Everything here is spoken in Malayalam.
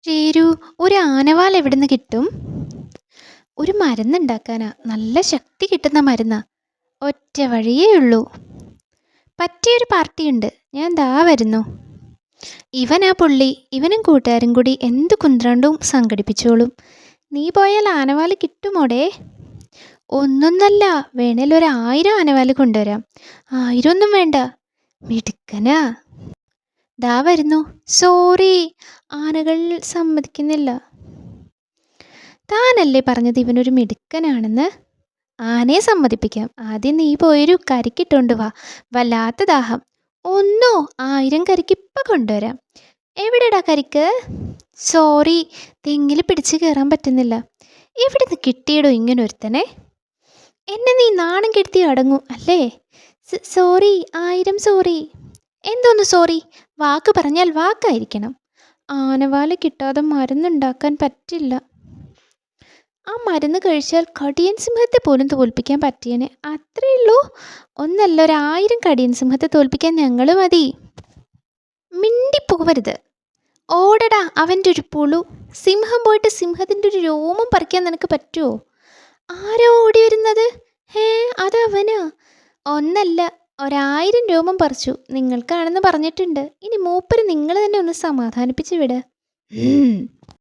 ചേരൂ, ഒരു ആനവാൽ എവിടുന്ന് കിട്ടും? ഒരു മരുന്നുണ്ടാക്കാനാ. നല്ല ശക്തി കിട്ടുന്ന മരുന്നാ. ഒറ്റ വഴിയേ ഉള്ളൂ. പറ്റിയൊരു പാർട്ടിയുണ്ട്. ഞാൻ ദാ വരുന്നു. ഇവനാ പുള്ളി. ഇവനും കൂട്ടുകാരും കൂടി എന്ത് കുന്ത്രണ്ടും സംഘടിപ്പിച്ചോളും. നീ പോയാൽ ആനവാല് കിട്ടുമോടേ? ഒന്നൊന്നല്ല, വേണേൽ 1000 ആനവാല് കൊണ്ടുവരാം. 1000 ഒന്നും വേണ്ട. മിടുക്കനാ. ദാ വരുന്നു. സോറി, ആനകൾ സമ്മതിക്കുന്നില്ല. താനല്ലേ പറഞ്ഞത് ഇവനൊരു മിടുക്കനാണെന്ന്? ആനയെ സമ്മതിപ്പിക്കാം. ആദ്യം നീ പോയൊരു കരിക്കിട്ടോണ്ട് വാ. വല്ലാത്ത ദാഹം. ഒന്നോ 1000 കരിക്ക് ഇപ്പം കൊണ്ടുവരാം. എവിടെടാ കരിക്ക്? സോറി, തെങ്ങിൽ പിടിച്ച് കയറാൻ പറ്റുന്നില്ല. എവിടുന്ന് കിട്ടിയടോ ഇങ്ങനൊരുത്തനെ? എന്നെ നീ നാണം കെടുത്തി അടങ്ങൂ അല്ലേ? Sorry, 1000 sorry. എന്തോന്ന് സോറി? വാക്ക് പറഞ്ഞാൽ വാക്കായിരിക്കണം. ആനവാല് കിട്ടാതെ മരുന്നുണ്ടാക്കാൻ പറ്റില്ല. ആ മരുന്ന് കഴിച്ചാൽ കടിയൻ സിംഹത്തെ പോലും തോൽപ്പിക്കാൻ പറ്റിയേനെ. അത്രേ ഉള്ളൂ. ഒന്നല്ല, 1000 കടിയൻ സിംഹത്തെ തോൽപ്പിക്കാൻ ഞങ്ങൾ മതി. മിണ്ടിപ്പോവരുത്. ഓടടാ അവൻ്റെ ഒരു പുളു. സിംഹം പോയിട്ട് സിംഹത്തിൻ്റെ ഒരു രോമം പറിക്കാൻ നിനക്ക് പറ്റുമോ? ആരാ ഓടി വരുന്നത്? അതവനാ. ഒന്നല്ല, 1000 രോമം പറിച്ചു. നിങ്ങൾക്കാണെന്ന് പറഞ്ഞിട്ടുണ്ട്. ഇനി മൂപ്പര് നിങ്ങൾ തന്നെ ഒന്ന് സമാധാനിപ്പിച്ച് വിട്.